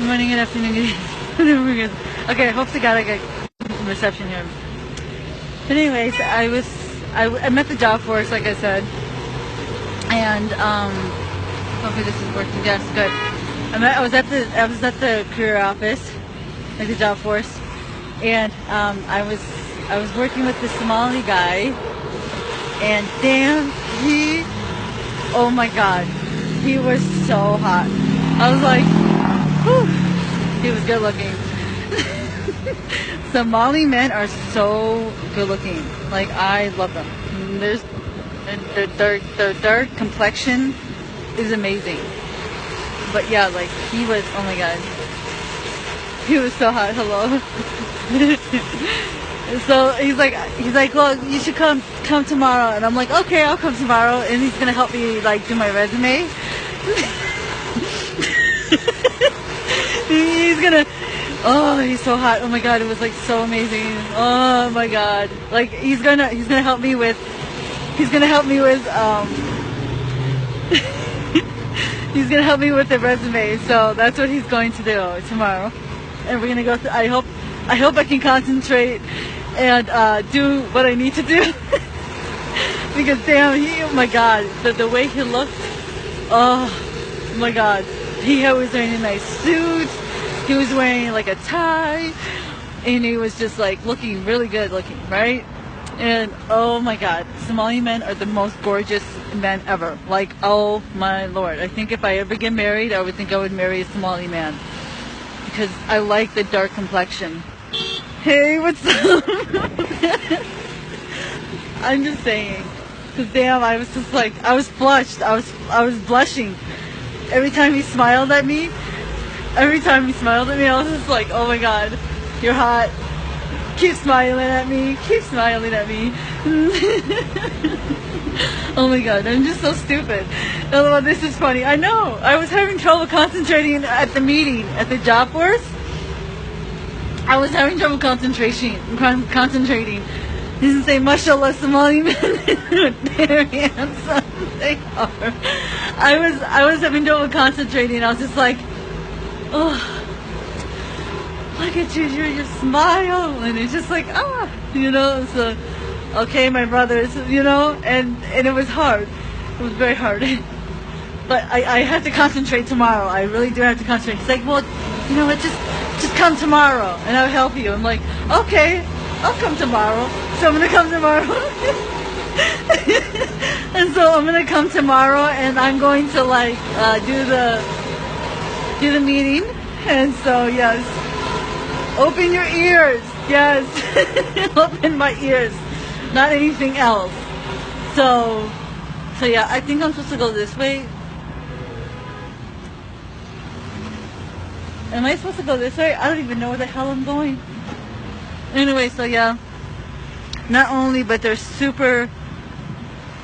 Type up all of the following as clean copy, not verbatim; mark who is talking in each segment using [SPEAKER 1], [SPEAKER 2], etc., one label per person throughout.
[SPEAKER 1] morning, good afternoon, good evening. Okay, I hope to God I get reception here. But anyways, I'm at the job force, like I said, and hopefully this is working. Yes, good. I was at the career office, like the job force, and I was working with the Somali guy, and damn, oh my God, he was so hot. I was like, whew, he was good looking. Somali men are so good looking. Like, I love them. Their dark complexion is amazing. But yeah, like, he was, oh my God, he was so hot. Hello. So he's like, well, you should come tomorrow. And I'm like, okay, I'll come tomorrow. And he's gonna help me like do my resume. He's gonna, oh, he's so hot. Oh my God, it was like so amazing. Oh my God, like he's gonna help me with he's gonna help me with the resume. So that's what he's going to do tomorrow. And we're gonna go through, I hope I can concentrate and do what I need to do. Because damn, oh my God, the way he looked, oh my God, he was wearing a nice suit, he was wearing like a tie, and he was just like looking really good looking, right? And oh my God, Somali men are the most gorgeous men ever. Like, oh my Lord, I think if I ever get married, I would think I would marry a Somali man, because I like the dark complexion. Hey, what's up? I'm just saying, because damn, I was just like, I was flushed, I was blushing every time he smiled at me. I was just like, oh my God, you're hot. Keep smiling at me. Oh my God, I'm just so stupid. Oh, this is funny. I know. I was having trouble concentrating at the meeting at the job force. I was having trouble concentrating. He doesn't say, mashallah, Somali men, they're handsome. They are. I was having trouble concentrating. I was just like, oh, look at you, your smile. And it's just like, so, okay, my brothers, and it was hard. It was very hard. But I have to concentrate tomorrow. I really do have to concentrate. He's like, well, just come tomorrow and I'll help you. I'm like, okay, I'll come tomorrow. So I'm gonna come tomorrow. And so I'm gonna come tomorrow, and I'm going to like do the meeting. And so yes, open your ears. Yes, open my ears, not anything else. So yeah, I think I'm supposed to go this way. Am I supposed to go this way? I don't even know where the hell I'm going. Anyway, so yeah, not only, but they're super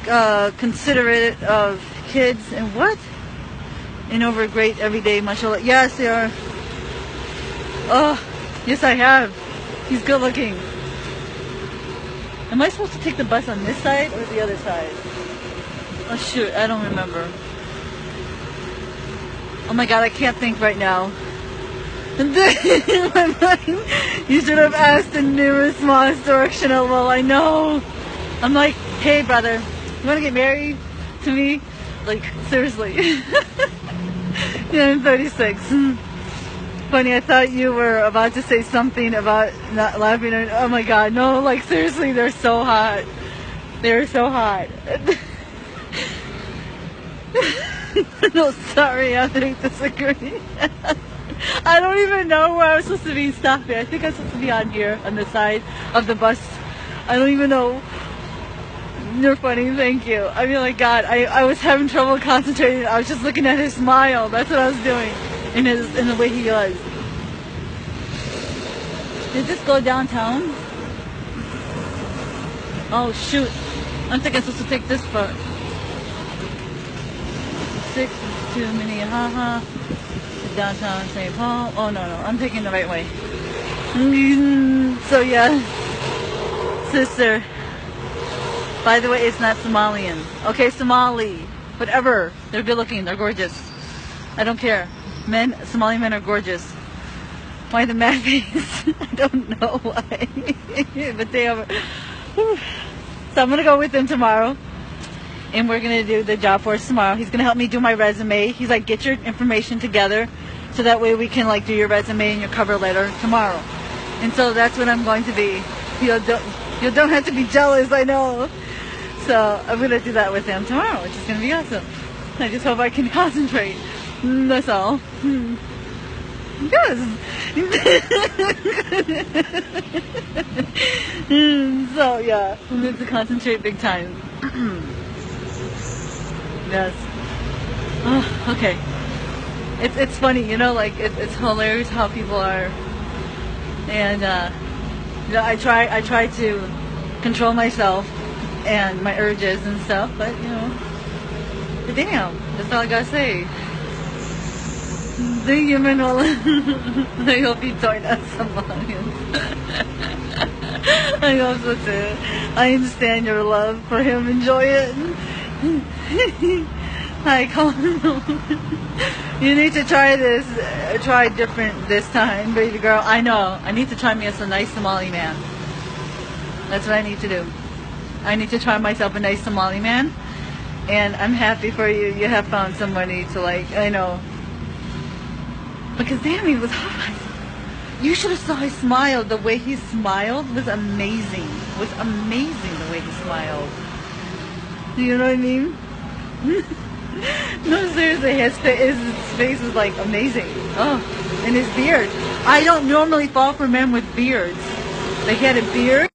[SPEAKER 1] considerate of kids and over great everyday, mashallah. Yes, they are. Oh, yes, I have. He's good looking. Am I supposed to take the bus on this side or the other side? Oh shoot, I don't remember. Oh my God, I can't think right now. In my mind, you should have asked the nearest smallest directional. Well, I know. I'm like, hey brother, you want to get married to me? Like, seriously. Yeah, I'm 36. Funny, I thought you were about to say something about not laughing. Oh my God, no, like seriously, they're so hot. They're so hot. No, sorry, I think disagree. I don't even know where I'm supposed to be stopping. I think I'm supposed to be on here, on the side of the bus. I don't even know. You're funny, thank you. I mean, like, God, I was having trouble concentrating. I was just looking at his smile. That's what I was doing, in the way he was. Did this go downtown? Oh shoot! I think I'm supposed to take this part. 6 too many, haha. Downtown St. Paul. Oh no, I'm taking the right way. So yeah, sister. By the way, it's not Somalian. Okay, Somali. Whatever. They're good looking. They're gorgeous. I don't care. Somali men are gorgeous. Why the mad face? I don't know why. But they are. So I'm going to go with him tomorrow. And we're going to do the job force tomorrow. He's going to help me do my resume. He's like, get your information together so that way we can like do your resume and your cover letter tomorrow. And so that's what I'm going to be. You don't have to be jealous, I know. So I'm going to do that with him tomorrow, which is going to be awesome. I just hope I can concentrate. That's all. Yes. So yeah, I need to concentrate big time. Yes. Oh, okay. It's funny, you know, like it's hilarious how people are, and you know, I try to control myself and my urges and stuff, but you know, but damn, that's all I gotta say. Thank you, Manuel. I hope you join us, Somalians. I hope so too. I understand your love for him. Enjoy it. Hi, Colin. You need to try this. Try different this time, baby girl. I know. I need to try me as a nice Somali man. That's what I need to do. I need to try myself a nice Somali man. And I'm happy for you. You have found somebody to like. I know. Because damn, he was hot. You should have saw his smile. The way he smiled was amazing. It was amazing the way he smiled. You know what I mean? No, seriously, his face was like amazing. Oh, and his beard. I don't normally fall for men with beards. They had a beard.